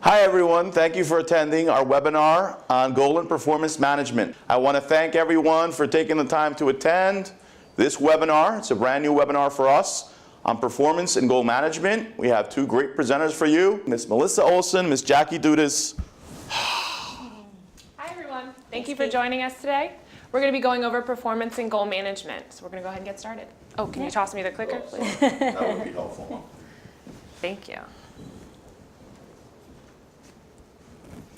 Hi everyone, thank you for attending our webinar on goal and performance management. I want to thank everyone for taking the time to attend this webinar. It's a brand new webinar for us on performance and goal management. We have two great presenters for you, Ms. Melissa Olson, Ms. Jackie Dudas. Hi everyone, thank you for joining us today. We're going to be going over performance and goal management. So we're going to go ahead and get started. Oh, can you toss me the clicker, please? That would be helpful. Thank you.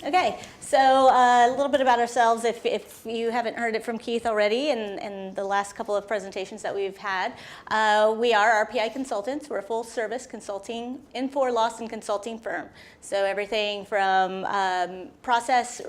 Okay, so a little bit about ourselves, if you haven't heard it from Keith already in the last couple of presentations that we've had. We are RPI consultants. We're a full service consulting, in-for loss and consulting firm. So everything from process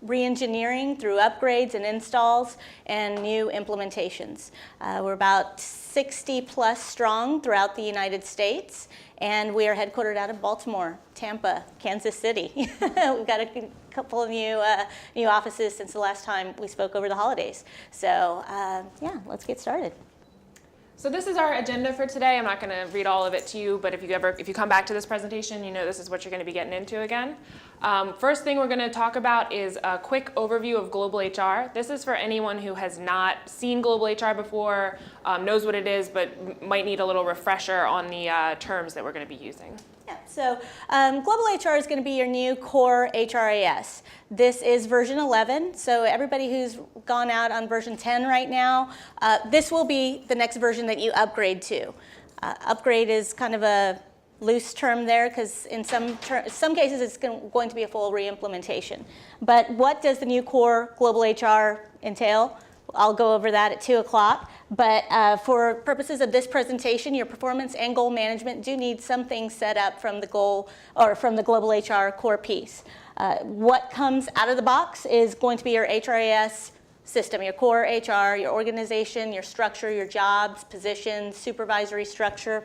re-engineering through upgrades and installs and new implementations. We're about 60 plus strong throughout the United States, and we are headquartered out of Baltimore, Tampa, Kansas City. We've got a couple of new offices since the last time we spoke over the holidays. So yeah, let's get started. So this is our agenda for today. I'm not going to read all of it to you, but if you come back to this presentation, you know this is what you're going to be getting into again. First thing we're going to talk about is a quick overview of global HR. This is for anyone who has not seen global HR before, knows what it is, but might need a little refresher on the terms that we're going to be using. Yeah, so Global HR is going to be your new core HRIS. This is version 11, so everybody who's gone out on version 10 right now, this will be the next version that you upgrade to. Upgrade is kind of a loose term there because in some cases it's going to be a full re-implementation. But what does the new core Global HR entail? I'll go over that at 2 o'clock. But for purposes of this presentation, your performance and goal management do need something set up from the goal or from the Global HR core piece. What comes out of the box is going to be your HRIS system, your core HR, your organization, your structure, your jobs, positions, supervisory structure.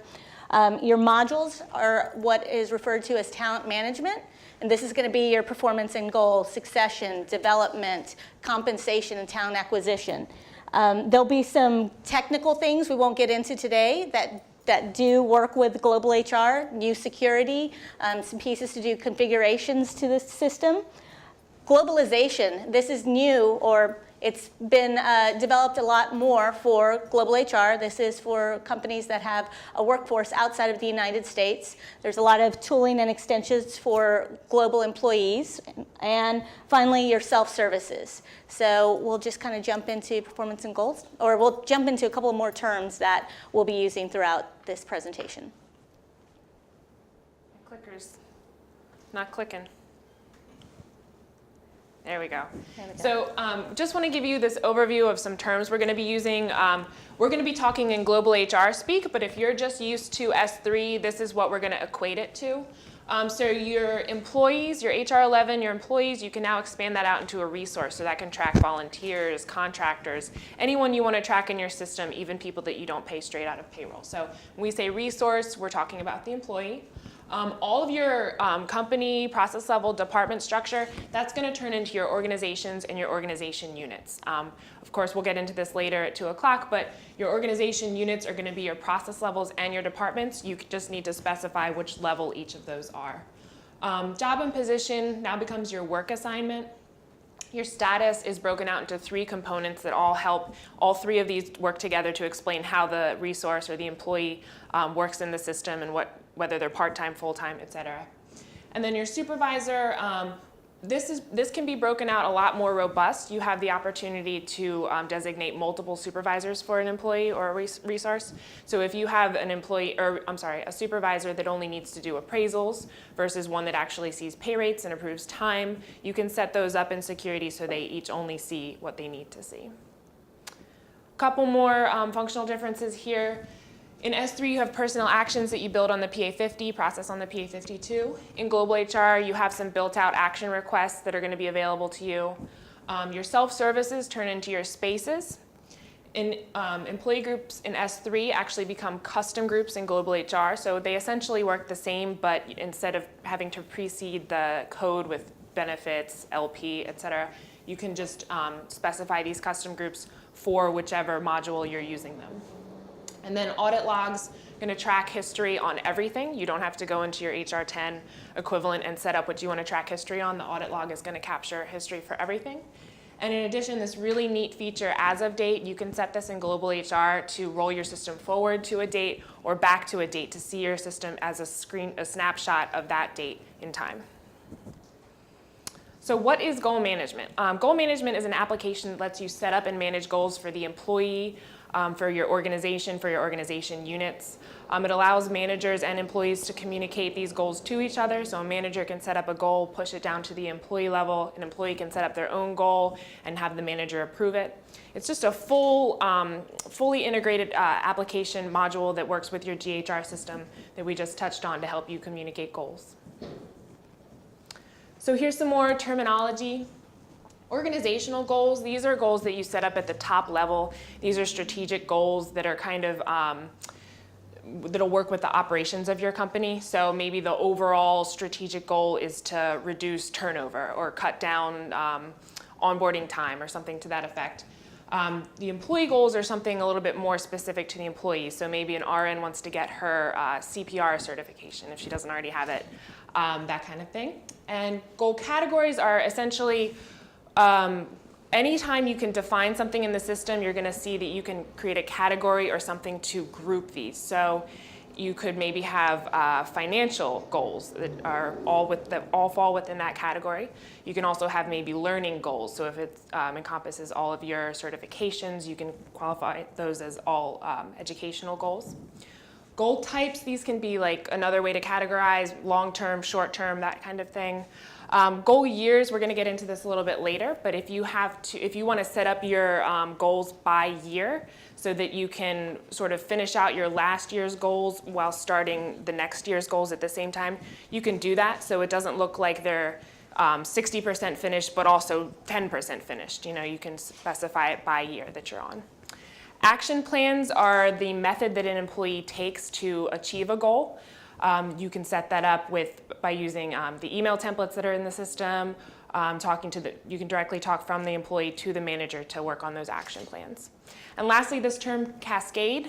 Your modules are what is referred to as talent management. And this is going to be your performance and goals, succession, development, compensation, and talent acquisition. There'll be some technical things we won't get into today that do work with global HR, new security, some pieces to do configurations to the system. Globalization, this is new, or it's been developed a lot more for global HR. This is for companies that have a workforce outside of the United States. There's a lot of tooling and extensions for global employees. And finally, your self-services. So we'll just kind of jump into performance and goals, or we'll jump into a couple more terms that we'll be using throughout this presentation. Clicker's not clicking. There we go. There we go. So just want to give you this overview of some terms we're going to be using. We're going to be talking in global HR speak, but if you're just used to S3, this is what we're going to equate it to. So your employees, your HR11, your employees, you can now expand that out into a resource. So that can track volunteers, contractors, anyone you want to track in your system, even people that you don't pay straight out of payroll. So when we say resource, we're talking about the employee. All of your company, process level, department structure, that's going to turn into your organizations and your organization units. Of course, we'll get into this later at 2 o'clock, but your organization units are going to be your process levels and your departments. You just need to specify which level each of those are. Job and position now becomes your work assignment. Your status is broken out into 3 components that all help. All 3 of these work together to explain how the resource or the employee works in the system and whether they're part-time, full-time, et cetera. And then your supervisor, this can be broken out a lot more robust. You have the opportunity to designate multiple supervisors for an employee or a resource. So if you have a supervisor that only needs to do appraisals versus one that actually sees pay rates and approves time, you can set those up in security so they each only see what they need to see. A couple more functional differences here. In S3, you have personnel actions that you build on the PA50, process on the PA52. In Global HR, you have some built-out action requests that are going to be available to you. Your self-services turn into your spaces. Employee groups in S3 actually become custom groups in Global HR, so they essentially work the same, but instead of having to precede the code with benefits, LP, et cetera, you can just specify these custom groups for whichever module you're using them. And then audit logs, going to track history on everything. You don't have to go into your HR 10 equivalent and set up what you want to track history on. The audit log is going to capture history for everything. And in addition, this really neat feature, as of date, you can set this in Global HR to roll your system forward to a date or back to a date to see your system as a snapshot of that date in time. So what is goal management? Goal management is an application that lets you set up and manage goals for the employee, for your organization units. It allows managers and employees to communicate these goals to each other. So a manager can set up a goal, push it down to the employee level. An employee can set up their own goal and have the manager approve it. It's just a fully integrated application module that works with your GHR system that we just touched on to help you communicate goals. So here's some more terminology. Organizational goals, these are goals that you set up at the top level. These are strategic goals that are kind of, that'll work with the operations of your company. So maybe the overall strategic goal is to reduce turnover or cut down onboarding time or something to that effect. The employee goals are something a little bit more specific to the employee. So maybe an RN wants to get her CPR certification if she doesn't already have it, that kind of thing. And goal categories are essentially anytime you can define something in the system, you're going to see that you can create a category or something to group these. So you could maybe have financial goals that are all fall within that category. You can also have maybe learning goals. So if it encompasses all of your certifications, you can qualify those as all educational goals. Goal types, these can be like another way to categorize long-term, short-term, that kind of thing. Goal years, we're going to get into this a little bit later, but if you want to set up your goals by year so that you can sort of finish out your last year's goals while starting the next year's goals at the same time, you can do that so it doesn't look like they're 60% finished but also 10% finished. You know, you can specify it by year that you're on. Action plans are the method that an employee takes to achieve a goal. You can set that up by using the email templates that are in the system, you can directly talk from the employee to the manager to work on those action plans. And lastly, this term cascade.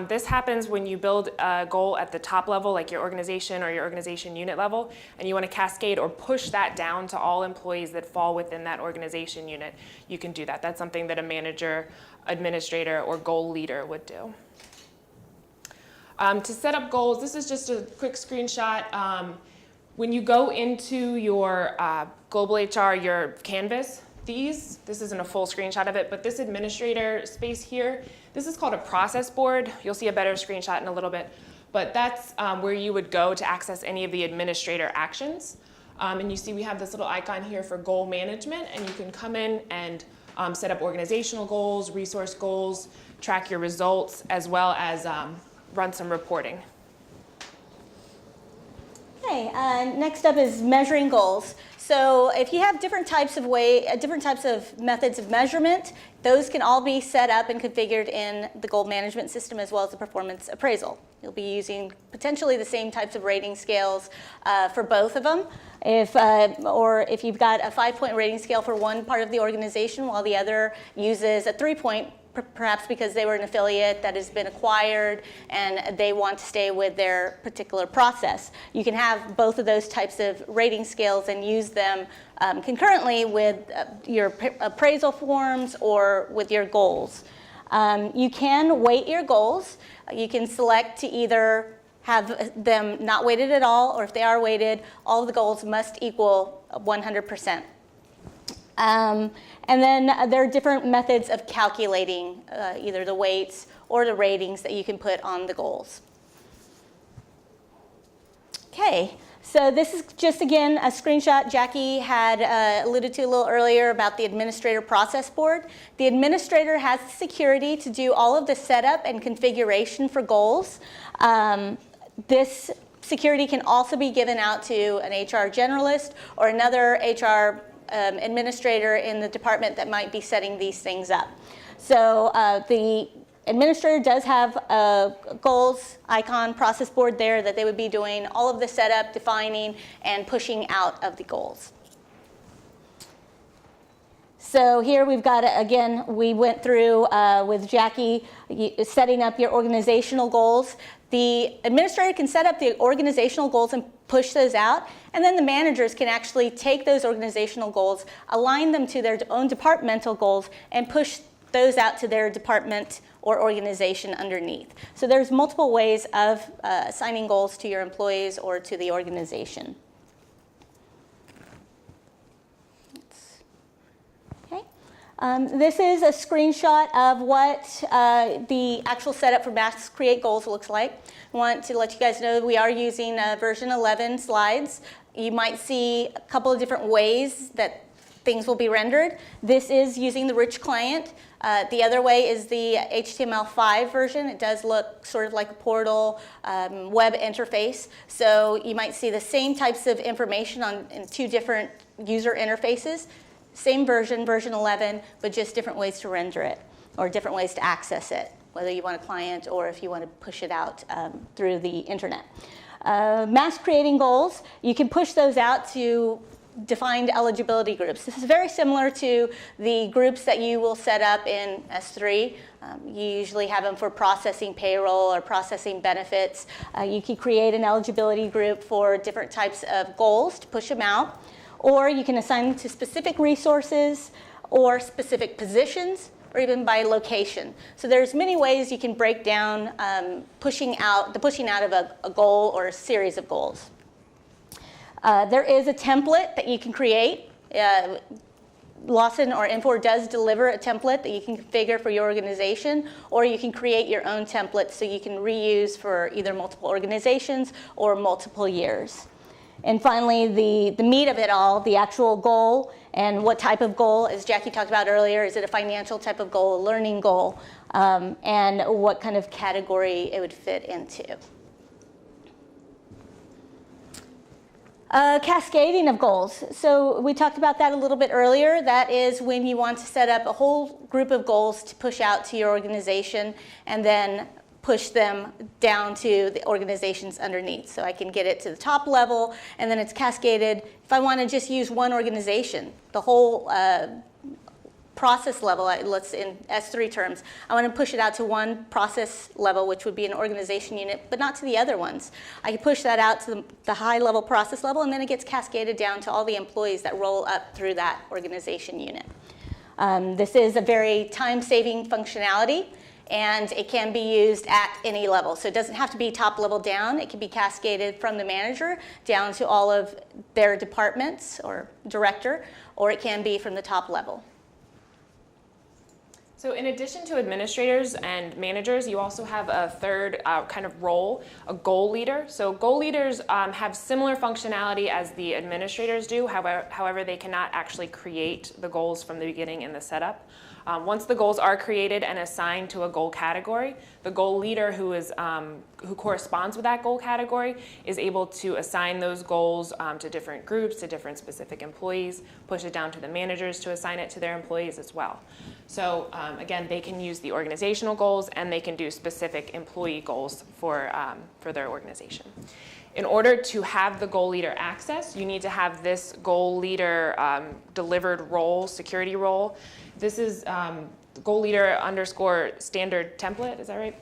This happens when you build a goal at the top level, like your organization or your organization unit level, and you want to cascade or push that down to all employees that fall within that organization unit. You can do that. That's something that a manager, administrator, or goal leader would do. To set up goals, this is just a quick screenshot. When you go into your Global HR, your Canvas, this isn't a full screenshot of it, but this administrator space here, this is called a process board. You'll see a better screenshot in a little bit, but that's where you would go to access any of the administrator actions. And you see we have this little icon here for goal management, and you can come in and set up organizational goals, resource goals, track your results, as well as run some reporting. Okay, next up is measuring goals. So if you have different types of methods of measurement, those can all be set up and configured in the goal management system as well as the performance appraisal. You'll be using potentially the same types of rating scales for both of them. Or if you've got a 5-point rating scale for one part of the organization while the other uses a 3-point, perhaps because they were an affiliate that has been acquired and they want to stay with their particular process. You can have both of those types of rating scales and use them concurrently with your appraisal forms or with your goals. You can weight your goals. You can select to either have them not weighted at all, or if they are weighted, all of the goals must equal 100%. And then there are different methods of calculating either the weights or the ratings that you can put on the goals. Okay, so this is just, again, a screenshot Jackie had alluded to a little earlier about the administrator process board. The administrator has the security to do all of the setup and configuration for goals. This security can also be given out to an HR generalist or another HR administrator in the department that might be setting these things up. So the administrator does have a goals icon process board there that they would be doing all of the setup, defining, and pushing out of the goals. So here we've got, again, we went through with Jackie setting up your organizational goals. The administrator can set up the organizational goals and push those out, and then the managers can actually take those organizational goals, align them to their own departmental goals, and push those out to their department or organization underneath. So there's multiple ways of assigning goals to your employees or to the organization. This is a screenshot of what the actual setup for Mass Create Goals looks like. I want to let you guys know that we are using version 11 slides. You might see a couple of different ways that things will be rendered. This is using the rich client. The other way is the HTML5 version. It does look sort of like a portal web interface. So you might see the same types of information in two different user interfaces. Same version, version 11, but just different ways to render it or different ways to access it, whether you want a client or if you want to push it out through the internet. Mass creating goals, you can push those out to defined eligibility groups. This is very similar to the groups that you will set up in S3. You usually have them for processing payroll or processing benefits. You can create an eligibility group for different types of goals to push them out. Or you can assign them to specific resources or specific positions or even by location. So there's many ways you can break down pushing out of a goal or a series of goals. There is a template that you can create. Lawson or Infor does deliver a template that you can configure for your organization, or you can create your own template so you can reuse for either multiple organizations or multiple years. And finally, the meat of it all, the actual goal and what type of goal, as Jackie talked about earlier, is it a financial type of goal, a learning goal, and what kind of category it would fit into. Cascading of goals. So we talked about that a little bit earlier. That is when you want to set up a whole group of goals to push out to your organization and then push them down to the organizations underneath. So I can get it to the top level, and then it's cascaded. If I want to just use one organization, the whole process level, let's in S3 terms, I want to push it out to one process level, which would be an organization unit, but not to the other ones. I can push that out to the high level process level, and then it gets cascaded down to all the employees that roll up through that organization unit. This is a very time-saving functionality, and it can be used at any level. So it doesn't have to be top level down. It can be cascaded from the manager down to all of their departments or director, or it can be from the top level. So in addition to administrators and managers, you also have a third kind of role, a goal leader. So goal leaders have similar functionality as the administrators do. However, they cannot actually create the goals from the beginning in the setup. Once the goals are created and assigned to a goal category, the goal leader who corresponds with that goal category is able to assign those goals to different groups, to different specific employees, push it down to the managers to assign it to their employees as well. So again, they can use the organizational goals and they can do specific employee goals for their organization. In order to have the goal leader access, you need to have this goal leader delivered role, security role. This is goal leader _ standard template, is that right?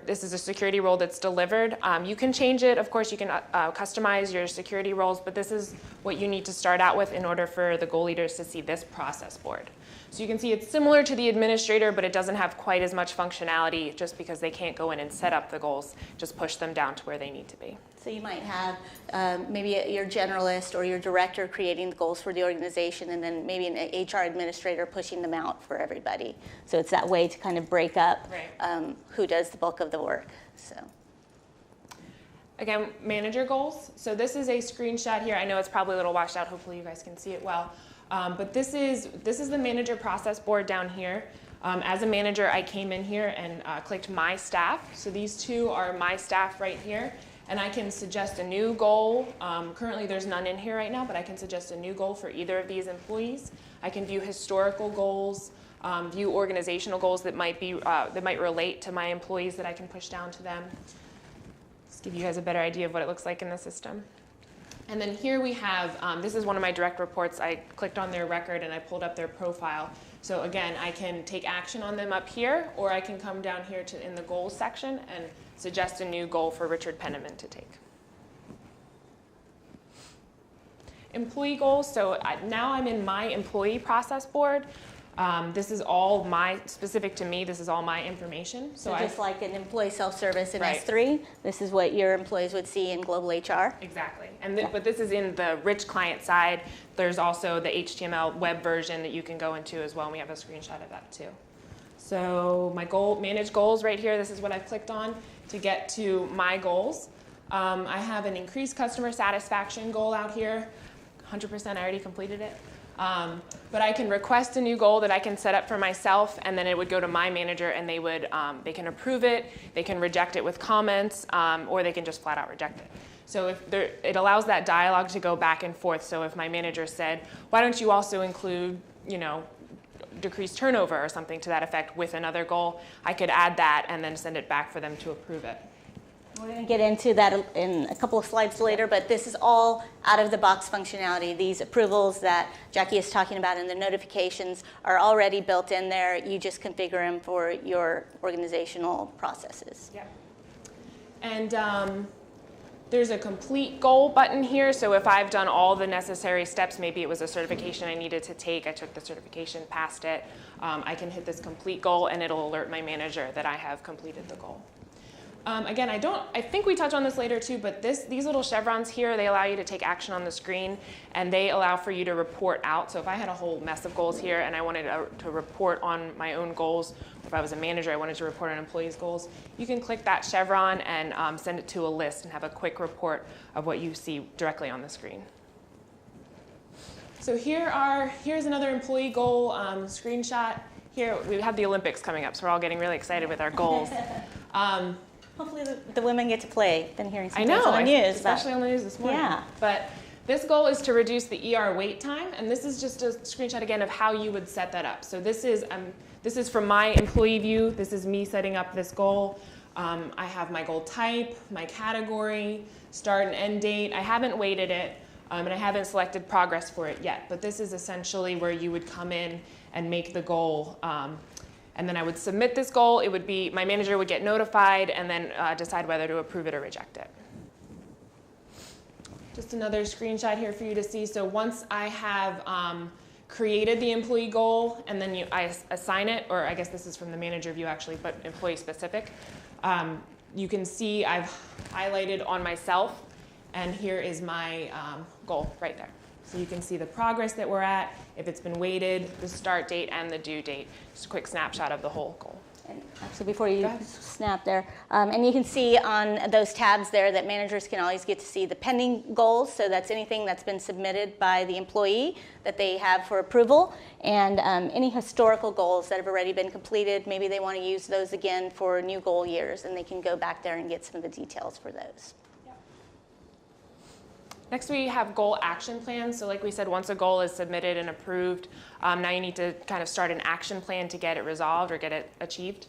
This is a security role that's delivered. You can change it, of course, you can customize your security roles, but this is what you need to start out with in order for the goal leaders to see this process board. So you can see it's similar to the administrator, but it doesn't have quite as much functionality just because they can't go in and set up the goals, just push them down to where they need to be. So you might have maybe your generalist or your director creating the goals for the organization, and then maybe an HR administrator pushing them out for everybody. So it's that way to kind of break up who does the bulk of the work. So. Again, manager goals. So this is a screenshot here. I know it's probably a little washed out. Hopefully you guys can see it well. But this is the manager process board down here. As a manager, I came in here and clicked My Staff. So these two are my staff right here. And I can suggest a new goal. Currently, there's none in here right now, but I can suggest a new goal for either of these employees. I can view historical goals, view organizational goals that might relate to my employees that I can push down to them. Just give you guys a better idea of what it looks like in the system. And then here we have, this is one of my direct reports. I clicked on their record and I pulled up their profile. So again, I can take action on them up here, or I can come down here to in the goals section and suggest a new goal for Richard Penniman to take. Employee goals, so now I'm in my employee process board. This is all specific to me, this is all my information. So just like an employee self-service in Right. S3, this is what your employees would see in Global HR? Exactly, and but this is in the rich client side. There's also the HTML web version that you can go into as well, and we have a screenshot of that too. So my goal, manage goals right here, this is what I've clicked on to get to my goals. I have an increased customer satisfaction goal out here. 100%, I already completed it. But I can request a new goal that I can set up for myself, and then it would go to my manager, and they can approve it, they can reject it with comments, or they can just flat out reject it. So it allows that dialogue to go back and forth. So if my manager said, why don't you also include, decreased turnover or something to that effect with another goal, I could add that and then send it back for them to approve it. We're going to get into that in a couple of slides later, but this is all out-of-the-box functionality. These approvals that Jackie is talking about and the notifications are already built in there. You just configure them for your organizational processes. Yep. And there's a complete goal button here. So if I've done all the necessary steps, maybe it was a certification I needed to take, I took the certification, passed it, I can hit this complete goal and it'll alert my manager that I have completed the goal. Again, I think we touch on this later too, but these little chevrons here, they allow you to take action on the screen, and they allow for you to report out. So if I had a whole mess of goals here and I wanted to report on my own goals, or if I was a manager, I wanted to report on employees' goals, you can click that chevron and send it to a list and have a quick report of what you see directly on the screen. So here's another employee goal screenshot. Here we have the Olympics coming up, so we're all getting really excited with our goals. Hopefully the women get to play. Been hearing some I things know, on the news. especially on the news this morning. Yeah. But this goal is to reduce the ER wait time, and this is just a screenshot again of how you would set that up. So this is from my employee view. This is me setting up this goal. I have my goal type, my category, start and end date. I haven't weighted it, and I haven't selected progress for it yet. But this is essentially where you would come in and make the goal. And then I would submit this goal. It would be, my manager would get notified and then decide whether to approve it or reject it. Just another screenshot here for you to see. So once I have created the employee goal and then I assign it, or I guess this is from the manager view actually, but employee specific, you can see I've highlighted on myself, and here is my goal right there. So you can see the progress that we're at, if it's been weighted, the start date, and the due date. Just a quick snapshot of the whole goal. And actually, before you snap there, and you can see on those tabs there that managers can always get to see the pending goals. So that's anything that's been submitted by the employee that they have for approval, and any historical goals that have already been completed. Maybe they want to use those again for new goal years, and they can go back there and get some of the details for those. Next, we have goal action plans. So like we said, once a goal is submitted and approved, now you need to kind of start an action plan to get it resolved or get it achieved.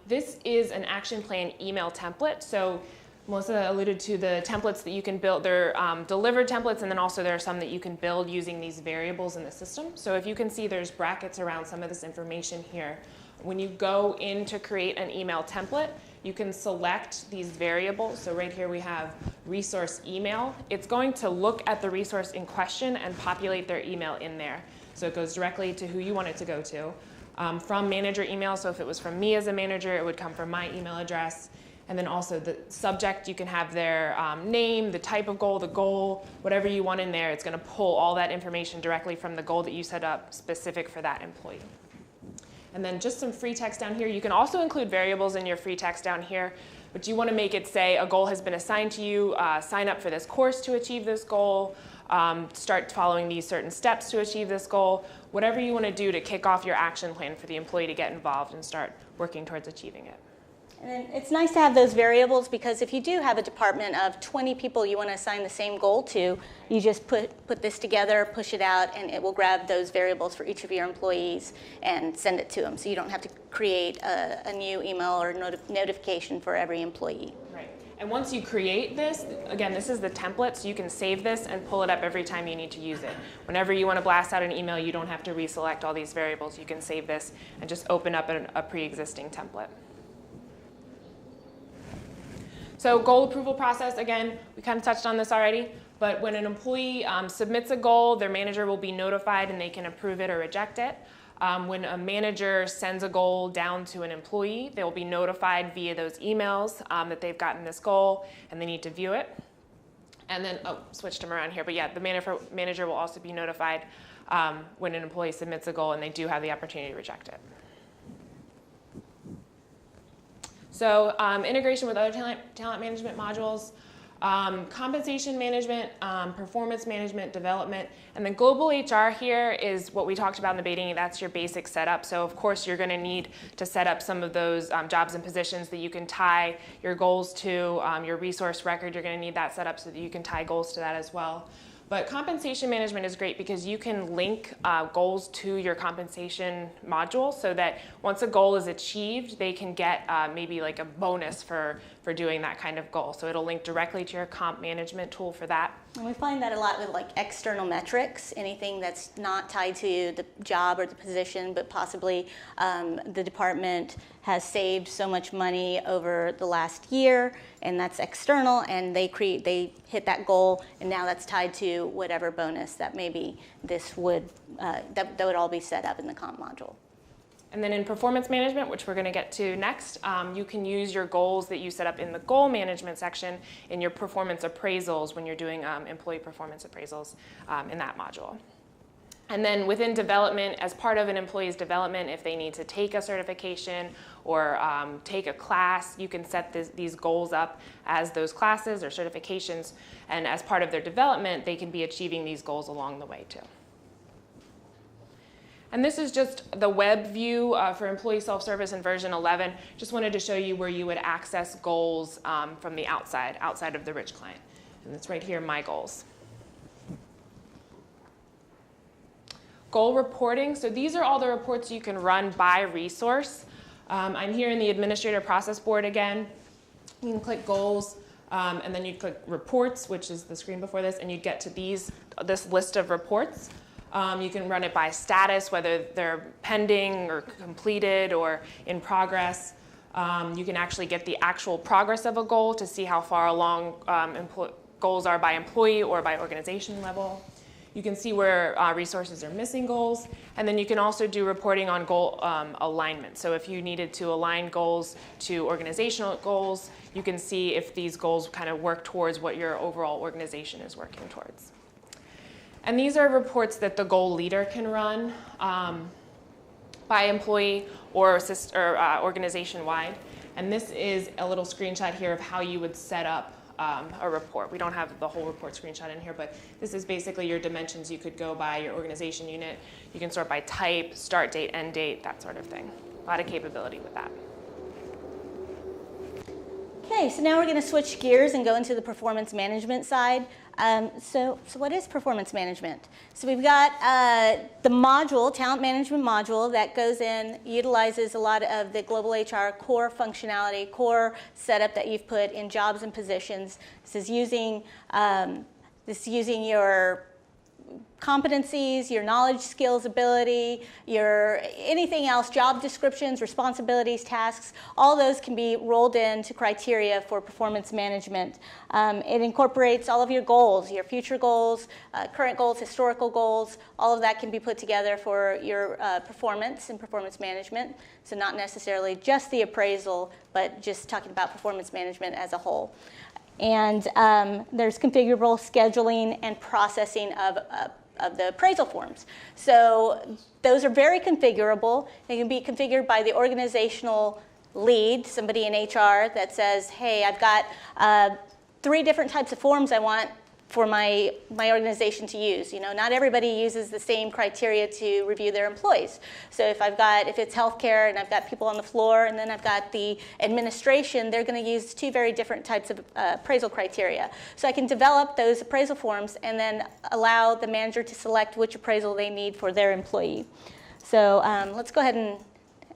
This is an action plan email template. So Melissa alluded to the templates that you can build. They're delivered templates, and then also there are some that you can build using these variables in the system. So if you can see, there's brackets around some of this information here. When you go in to create an email template, you can select these variables. So right here we have resource email. It's going to look at the resource in question and populate their email in there. So it goes directly to who you want it to go to. From manager email, so if it was from me as a manager, it would come from my email address. And then also the subject, you can have their name, the type of goal, the goal, whatever you want in there. It's going to pull all that information directly from the goal that you set up specific for that employee. And then just some free text down here. You can also include variables in your free text down here, but you want to make it say a goal has been assigned to you, sign up for this course to achieve this goal, start following these certain steps to achieve this goal, whatever you want to do to kick off your action plan for the employee to get involved and start working towards achieving it. And then it's nice to have those variables, because if you do have a department of 20 people you want to assign the same goal to, you just put this together, push it out, and it will grab those variables for each of your employees and send it to them. So you don't have to create a new email or notification for every employee. Right. And once you create this, again, this is the template, so you can save this and pull it up every time you need to use it. Whenever you want to blast out an email, you don't have to reselect all these variables. You can save this and just open up a pre-existing template. So goal approval process, again, we kind of touched on this already, but when an employee submits a goal, their manager will be notified and they can approve it or reject it. When a manager sends a goal down to an employee, they will be notified via those emails that they've gotten this goal and they need to view it. And then, switched them around here, but yeah, the manager will also be notified when an employee submits a goal and they do have the opportunity to reject it. So integration with other talent management modules, compensation management, performance management, development, and then global HR here is what we talked about in the beginning. That's your basic setup. So of course you're going to need to set up some of those jobs and positions that you can tie your goals to. Your resource record, you're going to need that set up so that you can tie goals to that as well. But compensation management is great because you can link goals to your compensation module so that once a goal is achieved, they can get maybe like a bonus for doing that kind of goal. So it'll link directly to your comp management tool for that. And we find that a lot with like external metrics, anything that's not tied to the job or the position, but possibly the department has saved so much money over the last year, and that's external, and they hit that goal, and now that's tied to whatever bonus that maybe this would that would all be set up in the comp module. And then in performance management, which we're going to get to next, you can use your goals that you set up in the goal management section in your performance appraisals when you're doing employee performance appraisals in that module. And then within development, as part of an employee's development, if they need to take a certification or take a class, you can set these goals up as those classes or certifications. And as part of their development, they can be achieving these goals along the way too. And this is just the web view for employee self-service in version 11. Just wanted to show you where you would access goals from the outside of the rich client. And it's right here, My Goals. Goal reporting. So these are all the reports you can run by resource. I'm here in the administrator process board again. You can click goals, and then you click reports, which is the screen before this, and you get to this list of reports. You can run it by status, whether they're pending or completed or in progress. You can actually get the actual progress of a goal to see how far along goals are by employee or by organization level. You can see where resources are missing goals. And then you can also do reporting on goal alignment. So if you needed to align goals to organizational goals, you can see if these goals kind of work towards what your overall organization is working towards. And these are reports that the goal leader can run by employee or organization-wide. And this is a little screenshot here of how you would set up a report. We don't have the whole report screenshot in here, but this is basically your dimensions you could go by, your organization unit. You can sort by type, start date, end date, that sort of thing. A lot of capability with that. Okay, so now we're going to switch gears and go into the performance management side. So what is performance management? So we've got the module, talent management module, that goes in, utilizes a lot of the global HR core functionality, core setup that you've put in jobs and positions. This is using your competencies, your knowledge, skills, ability, your anything else, job descriptions, responsibilities, tasks, all those can be rolled into criteria for performance management. It incorporates all of your goals, your future goals, current goals, historical goals, all of that can be put together for your performance and performance management. So not necessarily just the appraisal, but just talking about performance management as a whole. And there's configurable scheduling and processing of the appraisal forms. So those are very configurable. They can be configured by the organizational lead, somebody in HR that says, hey, I've got 3 different types of forms I want for my organization to use. You know, not everybody uses the same criteria to review their employees. So if it's healthcare and I've got people on the floor and then I've got the administration, they're going to use 2 very different types of appraisal criteria. So I can develop those appraisal forms and then allow the manager to select which appraisal they need for their employee. So let's go ahead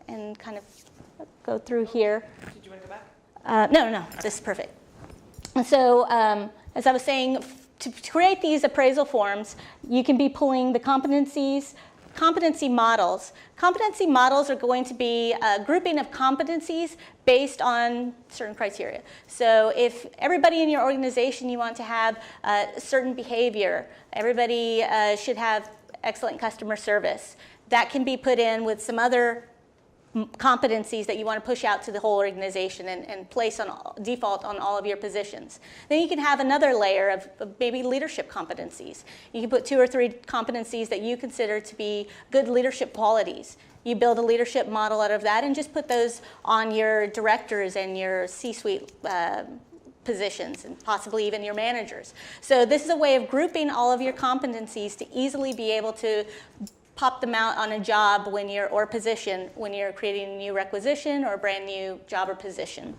and kind of go through here. Did you want to go back? No, this is perfect. And so, as I was saying, to create these appraisal forms, you can be pulling the competency models. Competency models are going to be a grouping of competencies based on certain criteria. So if everybody in your organization, you want to have certain behavior, everybody should have excellent customer service, that can be put in with some other competencies that you want to push out to the whole organization and place on default on all of your positions. Then you can have another layer of maybe leadership competencies. You can put 2 or 3 competencies that you consider to be good leadership qualities. You build a leadership model out of that and just put those on your directors and your C-suite positions and possibly even your managers. So this is a way of grouping all of your competencies to easily be able to pop them out on a job or position when you're creating a new requisition or a brand new job or position.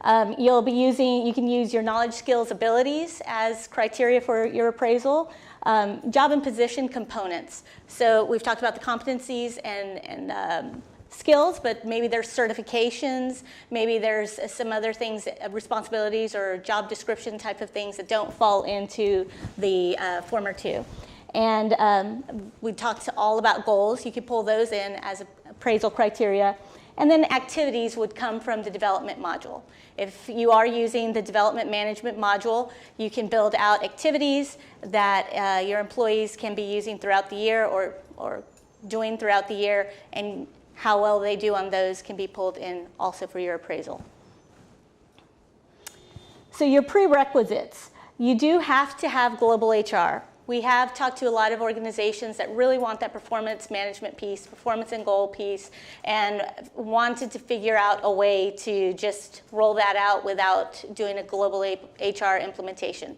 You can use your knowledge, skills, abilities as criteria for your appraisal. Job and position components. So we've talked about the competencies and skills, but maybe there's certifications, maybe there's some other things, responsibilities or job description type of things that don't fall into the former 2. And we talked all about goals. You could pull those in as appraisal criteria. And then activities would come from the development module. If you are using the development management module, you can build out activities that your employees can be using throughout the year or doing throughout the year, and how well they do on those can be pulled in also for your appraisal. So your prerequisites. You do have to have global HR. We have talked to a lot of organizations that really want that performance management piece, performance and goal piece, and wanted to figure out a way to just roll that out without doing a global HR implementation.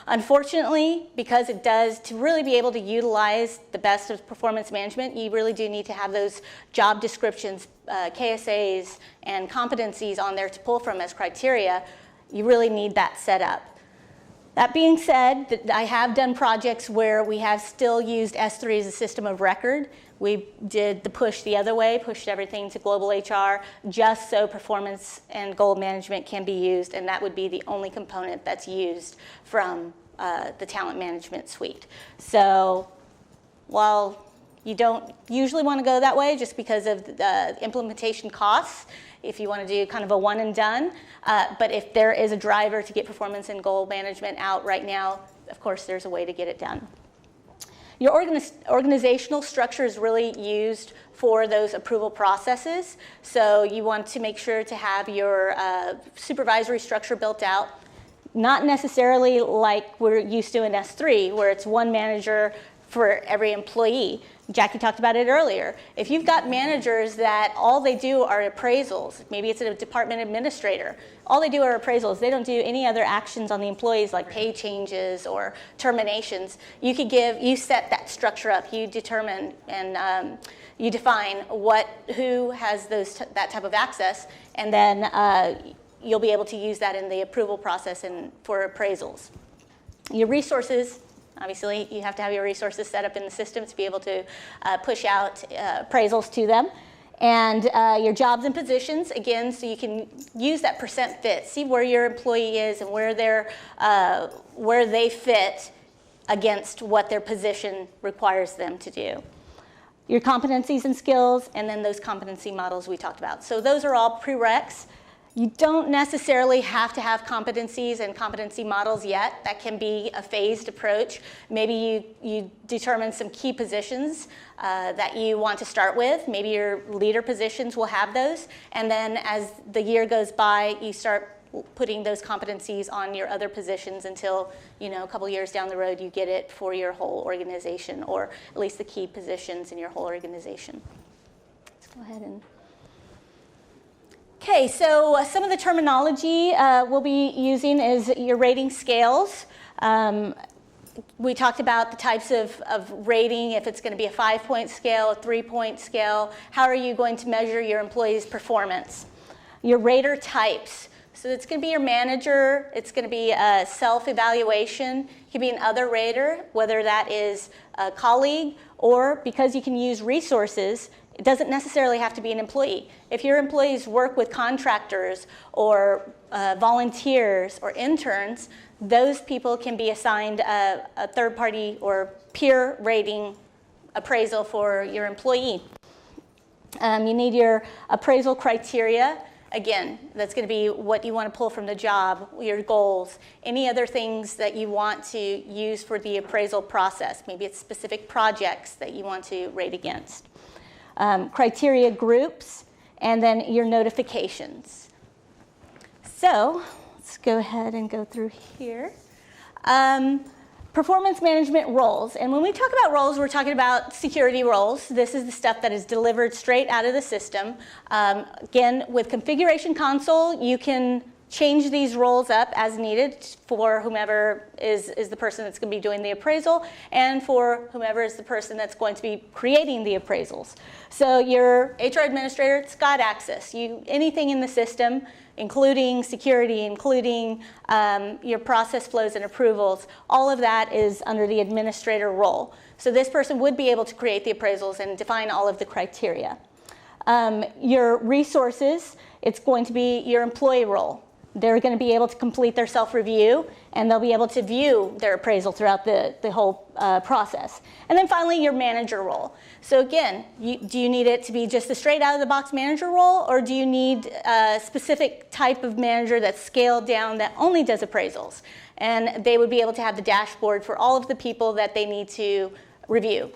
Unfortunately, because it does, to really be able to utilize the best of performance management, you really do need to have those job descriptions, KSAs, and competencies on there to pull from as criteria. You really need that set up. That being said, I have done projects where we have still used S3 as a system of record. We did the push the other way, pushed everything to global HR, just so performance and goal management can be used, and that would be the only component that's used from the talent management suite. So while you don't usually want to go that way just because of the implementation costs, if you want to do kind of a one and done, but if there is a driver to get performance and goal management out right now, of course there's a way to get it done. Your organizational structure is really used for those approval processes, so you want to make sure to have your supervisory structure built out, not necessarily like we're used to in S3, where it's one manager for every employee. Jackie talked about it earlier. If you've got managers that all they do are appraisals, maybe it's a department administrator, all they do are appraisals, they don't do any other actions on the employees like pay changes or terminations, you set that structure up, you determine and you define who has that type of access, and then you'll be able to use that in the approval process and for appraisals. Your resources, obviously, you have to have your resources set up in the system to be able to push out appraisals to them. And your jobs and positions, again, so you can use that percent fit, see where your employee is and where they fit against what their position requires them to do. Your competencies and skills, and then those competency models we talked about. So those are all prereqs. You don't necessarily have to have competencies and competency models yet. That can be a phased approach. Maybe you determine some key positions that you want to start with. Maybe your leader positions will have those. And then as the year goes by, you start putting those competencies on your other positions until, a couple years down the road, you get it for your whole organization, or at least the key positions in your whole organization. Let's go ahead and... Okay, so some of the terminology we'll be using is your rating scales. We talked about the types of rating, if it's going to be a 5-point scale, a 3-point scale. How are you going to measure your employees' performance? Your rater types. So it's going to be your manager. It's going to be a self-evaluation. It could be an other rater, whether that is a colleague or, because you can use resources, It doesn't necessarily have to be an employee. If your employees work with contractors or volunteers or interns, those people can be assigned a third-party or peer rating appraisal for your employee. You need your appraisal criteria. Again, that's going to be what you want to pull from the job, your goals, any other things that you want to use for the appraisal process. Maybe it's specific projects that you want to rate against. Criteria groups, and then your notifications. So let's go ahead and go through here. Performance management roles. And when we talk about roles, we're talking about security roles. This is the stuff that is delivered straight out of the system. Again, with Configuration Console, you can change these roles up as needed for whomever is the person that's going to be doing the appraisal and for whomever is the person that's going to be creating the appraisals. So your HR administrator, it's got access. Anything in the system, including security, including your process flows and approvals, all of that is under the administrator role. So this person would be able to create the appraisals and define all of the criteria. Your resources, it's going to be your employee role. They're going to be able to complete their self-review, and they'll be able to view their appraisal throughout the whole process. And then finally, your manager role. So again, do you need it to be just a straight out-of-the-box manager role, or do you need a specific type of manager that's scaled down that only does appraisals? And they would be able to have the dashboard for all of the people that they need to review.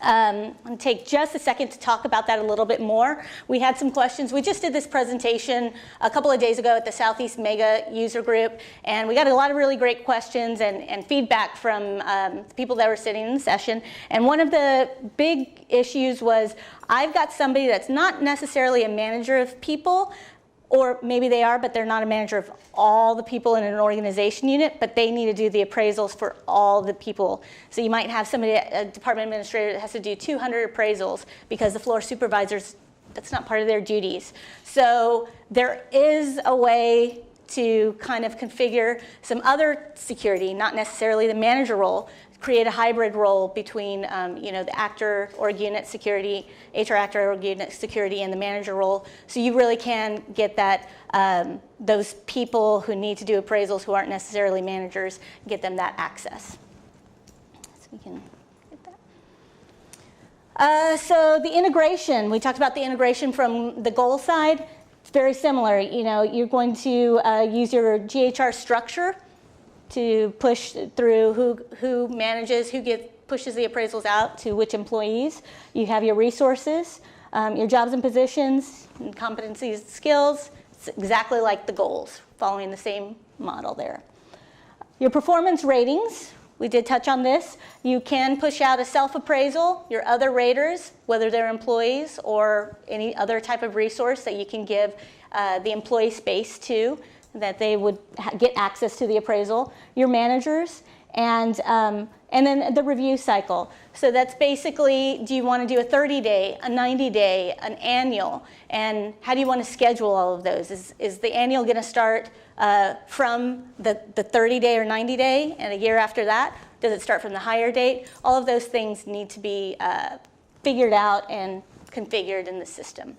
I'm going to take just a second to talk about that a little bit more. We had some questions. We just did this presentation a couple of days ago at the Southeast Mega user group, and we got a lot of really great questions and feedback from people that were sitting in the session. And one of the big issues was, I've got somebody that's not necessarily a manager of people, or maybe they are, but they're not a manager of all the people in an organization unit, but they need to do the appraisals for all the people. So you might have somebody, a department administrator, that has to do 200 appraisals because the floor supervisors, that's not part of their duties. So there is a way to kind of configure some other security, not necessarily the manager role, create a hybrid role between the actor org unit security, HR actor org unit security, and the manager role. So you really can get that those people who need to do appraisals who aren't necessarily managers, get them that access. So we can get that. So the integration, we talked about the integration from the goal side. It's very similar. You're going to use your GHR structure to push through who manages, pushes the appraisals out to which employees. You have your resources, your jobs and positions, and competencies, skills. It's exactly like the goals, following the same model there. Your performance ratings, we did touch on this. You can push out a self-appraisal, your other raters, whether they're employees or any other type of resource that you can give the employee space to, that they would get access to the appraisal, your managers, and then the review cycle. So that's basically, do you want to do a 30-day, a 90-day, an annual, and how do you want to schedule all of those? Is the annual going to start from the 30-day or 90-day, and a year after that? Does it start from the higher date? All of those things need to be figured out and configured in the system.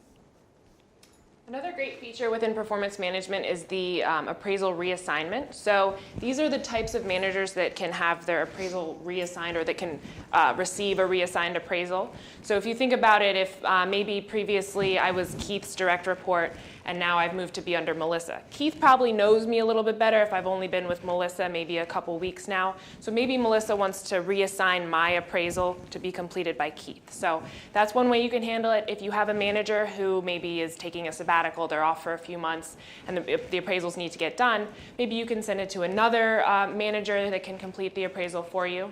Another great feature within performance management is the appraisal reassignment. So these are the types of managers that can have their appraisal reassigned, or that can receive a reassigned appraisal. So if you think about it, if maybe previously I was Keith's direct report and now I've moved to be under Melissa. Keith probably knows me a little bit better if I've only been with Melissa maybe a couple weeks now. So maybe Melissa wants to reassign my appraisal to be completed by Keith. So that's one way you can handle it. If you have a manager who maybe is taking a sabbatical, they're off for a few months, and the appraisals need to get done, maybe you can send it to another manager that can complete the appraisal for you.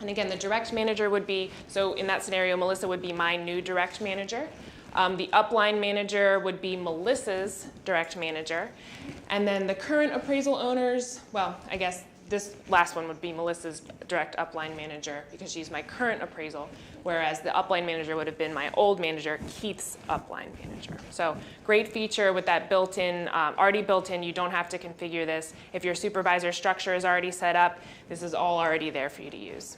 And again, the direct manager would be, so in that scenario, Melissa would be my new direct manager. The upline manager would be Melissa's direct manager. And then the current appraisal owners, well, I guess this last one would be Melissa's direct upline manager because she's my current appraisal, whereas the upline manager would have been my old manager, Keith's upline manager. So great feature with that built-in, already built in. You don't have to configure this. If your supervisor structure is already set up, this is all already there for you to use.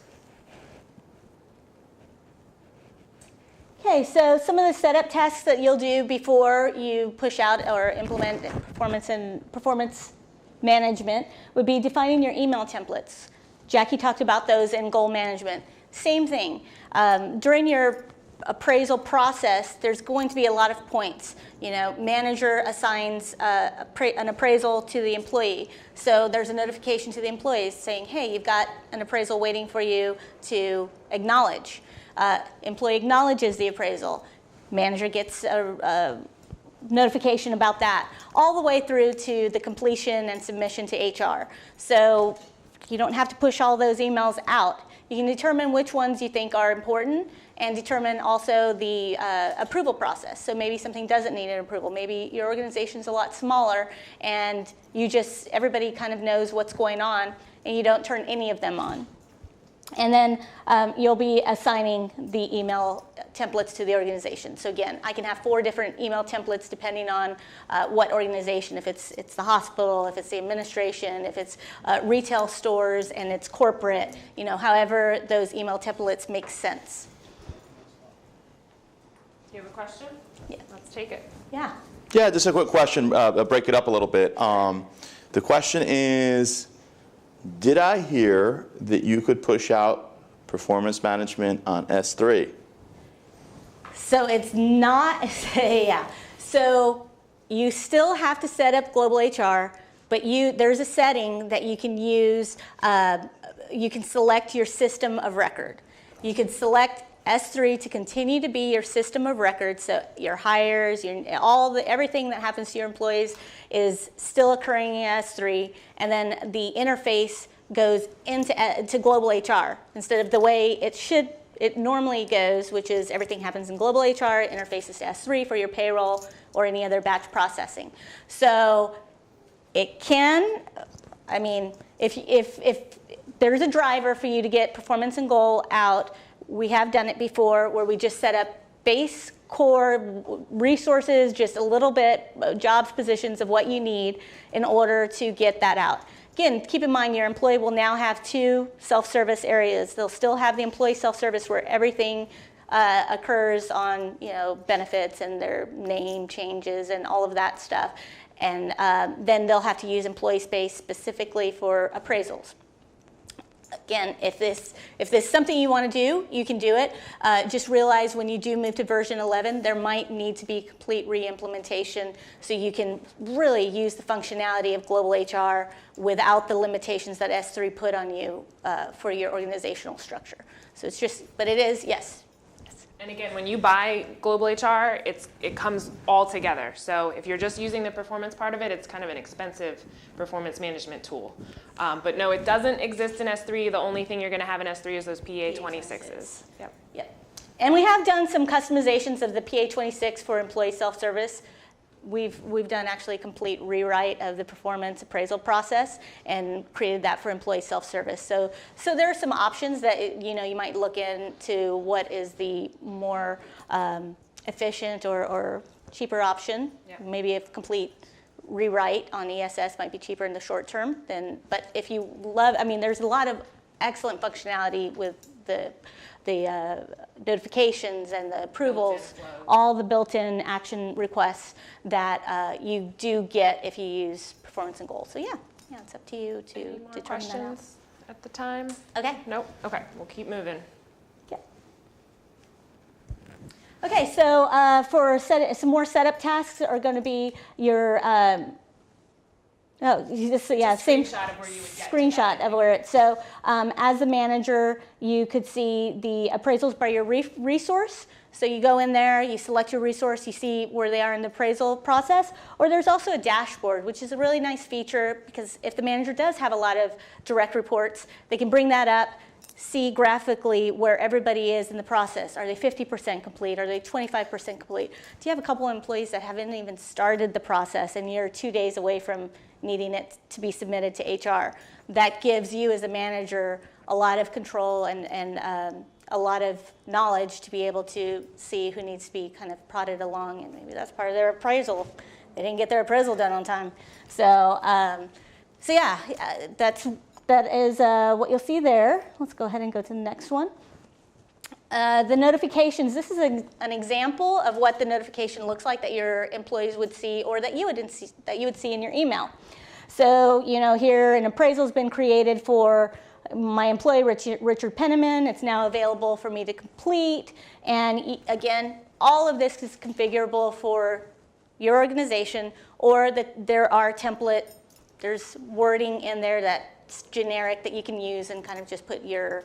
Okay, so some of the setup tasks that you'll do before you push out or implement performance management would be defining your email templates. Jackie talked about those in goal management. Same thing. During your appraisal process, there's going to be a lot of points. You know, manager assigns an appraisal to the employee. So there's a notification to the employees saying, hey, you've got an appraisal waiting for you to acknowledge. Employee acknowledges the appraisal. Manager gets a notification about that, all the way through to the completion and submission to HR. So you don't have to push all those emails out. You can determine which ones you think are important and determine also the approval process. So maybe something doesn't need an approval. Maybe your organization's a lot smaller and everybody kind of knows what's going on and you don't turn any of them on. And then you'll be assigning the email templates to the organization. So again, I can have 4 different email templates depending on what organization, if it's the hospital, if it's the administration, if it's retail stores and it's corporate, you know, however those email templates make sense. Do you have a question? Yeah. Let's take it. Yeah. Yeah, just a quick question. Break it up a little bit. The question is, did I hear that you could push out performance management on S3? So it's not, yeah. So you still have to set up global HR, but there's a setting that you can use. You can select your system of record. You can select S3 to continue to be your system of record, so your hires, everything that happens to your employees is still occurring in S3, and then the interface goes into global HR instead of the way it normally goes, which is everything happens in global HR, interfaces to S3 for your payroll or any other batch processing. So it can, I mean, if there's a driver for you to get performance and goal out, we have done it before where we just set up base core resources, just a little bit, jobs, positions of what you need in order to get that out. Again, keep in mind your employee will now have 2 self-service areas. They'll still have the employee self-service where everything occurs on, you know, benefits and their name changes and all of that stuff. And then they'll have to use employee space specifically for appraisals. Again, if this is something you want to do, you can do it. Just realize when you do move to version 11, there might need to be complete re-implementation so you can really use the functionality of global HR without the limitations that S3 put on you for your organizational structure. So it's just, but it is, yes. And again, when you buy global HR, it comes all together. So if you're just using the performance part of it, it's kind of an expensive performance management tool. But no, it doesn't exist in S3. The only thing you're going to have in S3 is those PA26s. Yep. Yep. And we have done some customizations of the PA26 for employee self-service. We've done actually a complete rewrite of the performance appraisal process and created that for employee self-service. So there are some options that you might look into what is the more efficient or cheaper option. Yeah. Maybe a complete rewrite on ESS might be cheaper in the short term. But if you love, there's a lot of excellent functionality with the notifications and the approvals, all the built-in action requests that you do get if you use performance and goals. So yeah, it's up to you to determine that. Questions at the time? Okay. Nope. Okay, we'll keep moving. Yeah. Okay, so for some more setup tasks are going to be your same screenshot of where you would get screenshot of where it. So as a manager, you could see the appraisals by your resource. So you go in there, you select your resource, you see where they are in the appraisal process. Or there's also a dashboard, which is a really nice feature because if the manager does have a lot of direct reports, they can bring that up, see graphically where everybody is in the process. Are they 50% complete? Are they 25% complete? Do you have a couple of employees that haven't even started the process and you're 2 days away from needing it to be submitted to HR? That gives you as a manager a lot of control and a lot of knowledge to be able to see who needs to be kind of prodded along, and maybe that's part of their appraisal. They didn't get their appraisal done on time. So yeah, that is what you'll see there. Let's go ahead and go to the next one. The notifications, this is an example of what the notification looks like that your employees would see or that you would see in your email. So, here an appraisal has been created for my employee, Richard Penniman. It's now available for me to complete. And again, all of this is configurable for your organization, or that there's wording in there that's generic that you can use and kind of just put your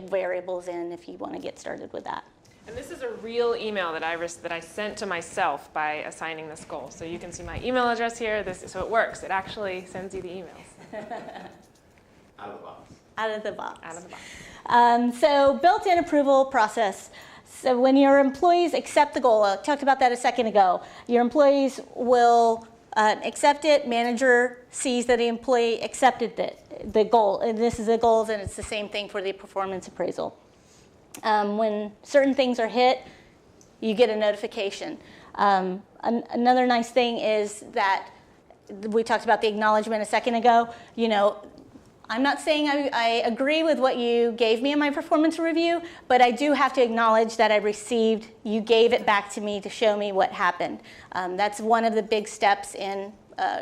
variables in if you want to get started with that. And this is a real email that I sent to myself by assigning this goal. So you can see my email address here. So it works. It actually sends you the emails. Out of the box. Out of the box. Out of the box. So built-in approval process. So when your employees accept the goal, I talked about that a second ago, your employees will accept it. Manager sees that the employee accepted the goal. And this is the goals, and it's the same thing for the performance appraisal. When certain things are hit, you get a notification. Another nice thing is that we talked about the acknowledgement a second ago. I'm not saying I agree with what you gave me in my performance review, but I do have to acknowledge that you gave it back to me to show me what happened. That's one of the big steps in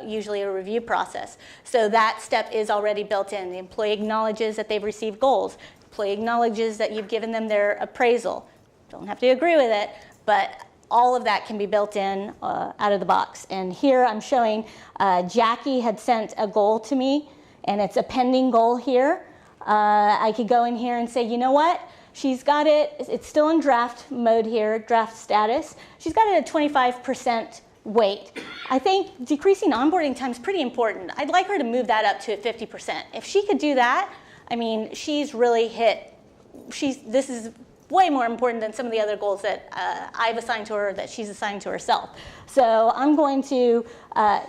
usually a review process. So that step is already built in. The employee acknowledges that they've received goals. The employee acknowledges that you've given them their appraisal. Don't have to agree with it, but all of that can be built in out of the box. And here I'm showing Jackie had sent a goal to me, and it's a pending goal here. I could go in here and say, you know what? She's got it. It's still in draft mode here, draft status. She's got it at 25% weight. I think decreasing onboarding time is pretty important. I'd like her to move that up to 50%. If she could do that, I mean, she's really hit. This is way more important than some of the other goals that I've assigned to her, that she's assigned to herself. So I'm going to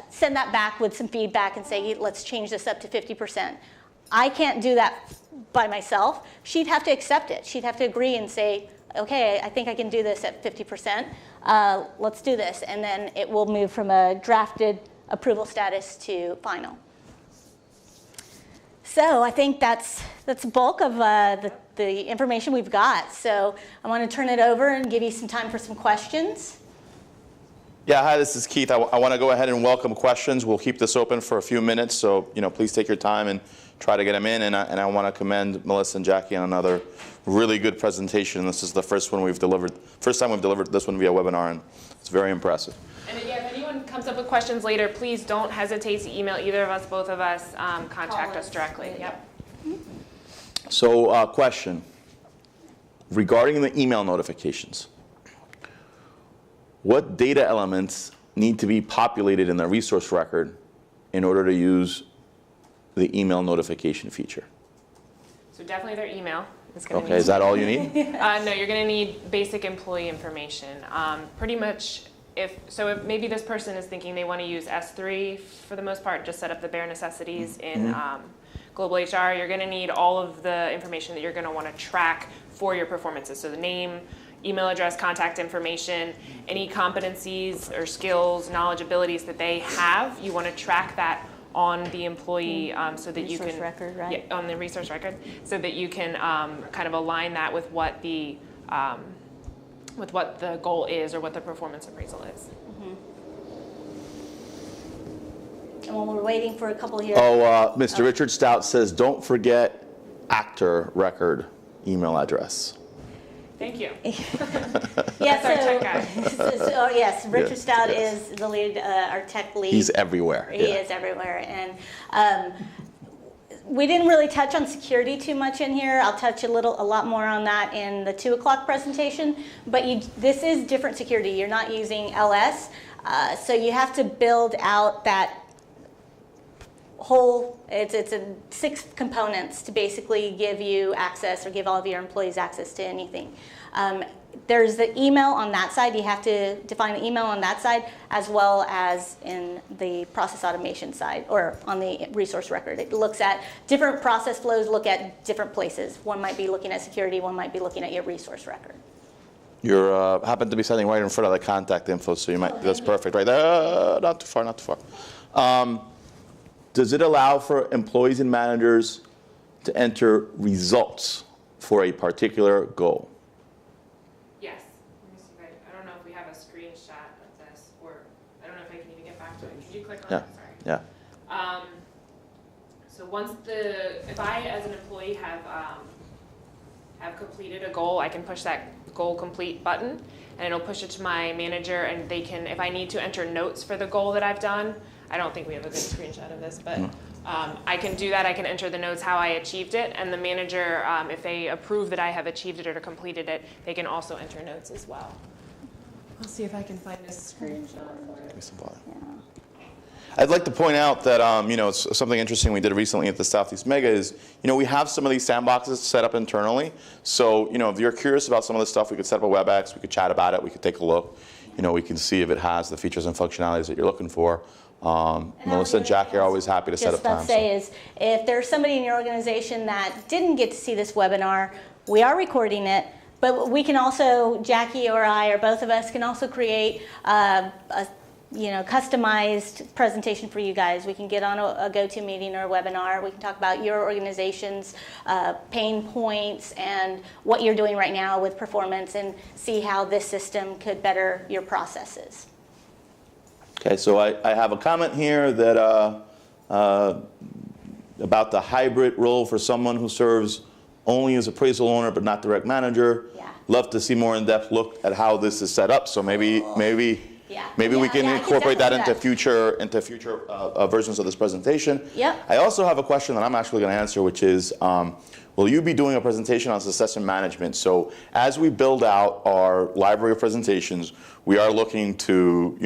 send that back with some feedback and say, let's change this up to 50%. I can't do that by myself. She'd have to accept it. She'd have to agree and say, okay, I think I can do this at 50%. Let's do this. And then it will move from a drafted approval status to final. So I think that's the bulk of the information we've got. So I want to turn it over and give you some time for some questions. Yeah, hi, this is Keith. I want to go ahead and welcome questions. We'll keep this open for a few minutes, so please take your time and try to get them in. And I want to commend Melissa and Jackie on another really good presentation. This is the first time we've delivered this one via webinar, and it's very impressive. And again, if anyone comes up with questions later, please don't hesitate to email either of us, both of us, contact us directly. Yep. So, question regarding the email notifications. What data elements need to be populated in the resource record in order to use the email notification feature? So definitely their email. Okay, is that all you need? No, you're going to need basic employee information. Pretty much, if maybe this person is thinking they want to use S3 for the most part, just set up the bare necessities in Global HR, you're going to need all of the information that you're going to want to track for your performances. So the name, email address, contact information, any competencies or skills, knowledge, abilities that they have, you want to track that on the employee so that you can resource record, right? Yeah, on the resource record, so that you can kind of align that with what the goal is or what the performance appraisal is. And while we're waiting for a couple here. Mr. Richard Stout says, don't forget actor record email address. Thank you. Yes, our tech guy. Yes, Richard Yes, Stout yes. is the lead, our tech lead. He's everywhere. He is everywhere. And we didn't really touch on security too much in here. I'll touch a lot more on that in the 2 o'clock presentation. But this is different security. You're not using LS. So you have to build out that whole, it's 6 components to basically give you access or give all of your employees access to anything. There's the email on that side. You have to define the email on that side, as well as in the process automation side, or on the resource record. It looks at different process flows, look at different places. One might be looking at security, one might be looking at your resource record. You're happen to be sitting right in front of the contact info, so you might, that's perfect right there. Not too far, not too far. Does it allow for employees and managers to enter results for a particular goal? to it. Could you click on Yeah. it? Sorry. Yeah. So if I as an employee have completed a goal, I can push that goal complete button, and it'll push it to my manager, and they can, if I need to enter notes for the goal that I've done, I don't think we have a good screenshot of this, but I can do that. I can enter the notes how I achieved it, and the manager, if they approve that I have achieved it or completed it, they can also enter notes as well. I'll see if I can find this screenshot for it. I'd like to point out that it's something interesting we did recently at the Southeast Mega is we have some of these sandboxes set up internally. So if you're curious about some of this stuff, we could set up a WebEx, we could chat about it, we could take a look. We can see if it has the features and functionalities that you're looking for. Melissa and Jackie are always happy to set up time. Just about to say is, if there's somebody in your organization that didn't get to see this webinar, we are recording it, but we can also, Jackie or I or both of us can also create a customized presentation for you guys. We can get on a GoToMeeting or a webinar. We can talk about your organization's pain points and what you're doing right now with performance and see how this system could better your processes. Okay, so I have a comment here that about the hybrid role for someone who serves only as appraisal owner but not direct manager. Yeah. Love to see more in-depth look at how this is set up. So maybe we can incorporate that into future versions of this presentation. Yep. I also have a question that I'm actually going to answer, which is, will you be doing a presentation on succession management? So as we build out our library of presentations, we are looking to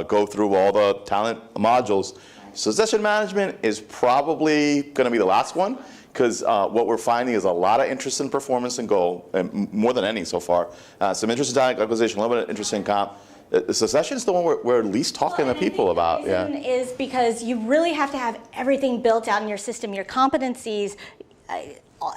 go through all the talent modules. Succession management is probably going to be the last one, because what we're finding is a lot of interest in performance and goal, and more than any so far. Some interest in talent acquisition, a little bit of interest in comp. Succession is the one we're least talking to people about. The reason is because you really have to have everything built out in your system, your competencies,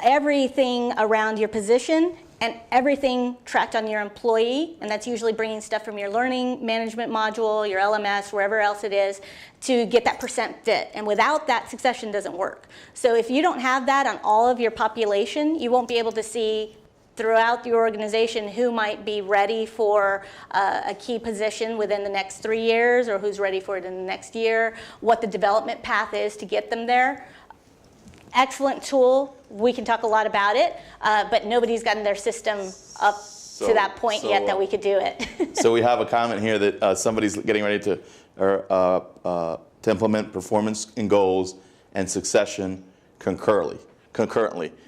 everything around your position, and everything tracked on your employee, and that's usually bringing stuff from your learning management module, your LMS, wherever else it is, to get that percent fit. And without that, succession doesn't work. So if you don't have that on all of your population, you won't be able to see throughout your organization who might be ready for a key position within the next 3 years, or who's ready for it in the next year, what the development path is to get them there. Excellent tool. We can talk a lot about it, but nobody's gotten their system up to that point yet that we could do it. So we have a comment here that somebody's getting ready to implement performance and goals and succession concurrently.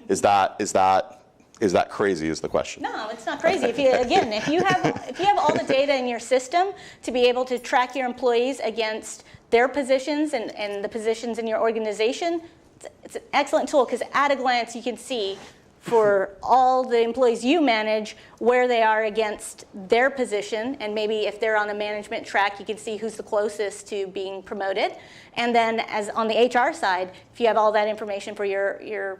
Is that crazy? Is the question? No, it's not crazy. If you have all the data in your system to be able to track your employees against their positions and the positions in your organization, it's an excellent tool, because at a glance you can see for all the employees you manage where they are against their position, and maybe if they're on a management track, you can see who's the closest to being promoted. And then as on the HR side, if you have all that information for your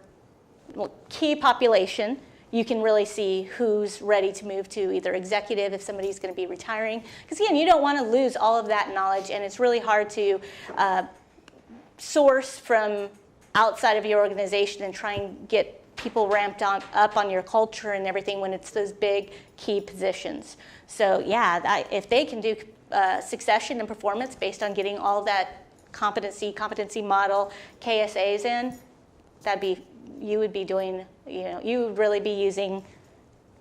key population, you can really see who's ready to move to either executive if somebody's going to be retiring. Because again, you don't want to lose all of that knowledge, and it's really hard to source from outside of your organization and try and get people ramped up on your culture and everything when it's those big key positions. So yeah, if they can do succession and performance based on getting all that competency model, KSAs in, you would really be using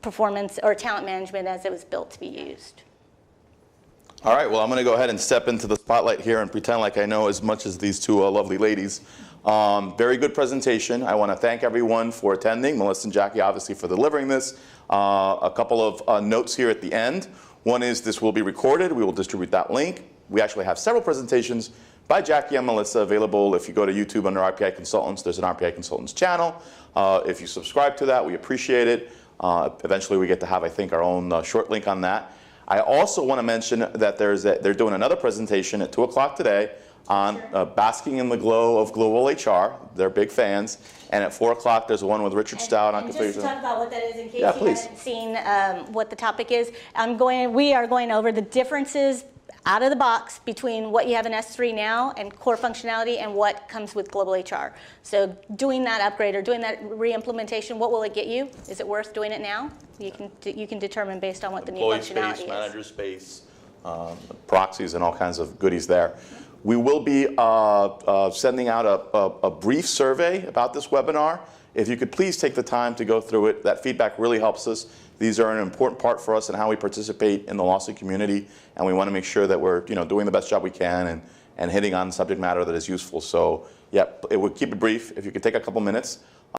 performance or talent management as it was built to be used. All right, well, I'm going to go ahead and step into the spotlight here and pretend like I know as much as these two lovely ladies. Very good presentation. I want to thank everyone for attending, Melissa and Jackie obviously for delivering this. A couple of notes here at the end. One is this will be recorded. We will distribute that link. We actually have several presentations by Jackie and Melissa available. If you go to YouTube under RPI Consultants, there's an RPI Consultants channel. If you subscribe to that, we appreciate it. Eventually we get to have, I think, our own short link on that. I also want to mention that they're doing another presentation at 2 o'clock today on basking in the glow of global HR. They're big fans. And at 4 o'clock, there's one with Richard Stout on configuration. Just to talk about what that is in case you haven't seen what the topic is, we are going over the differences out of the box between what you have in S3 now and core functionality and what comes with global HR. So doing that upgrade or doing that re-implementation, what will it get you? Is it worth doing it now? You can determine based on what the new functionality is. Employee space, manager space, proxies and all kinds of goodies there. We will be sending out a brief survey about this webinar. If you could please take the time to go through it, that feedback really helps us. These are an important part for us in how we participate in the lawsuit community, and we want to make sure that we're doing the best job we can and hitting on subject matter that is useful. So yeah, it would keep it brief. If you could take a couple minutes,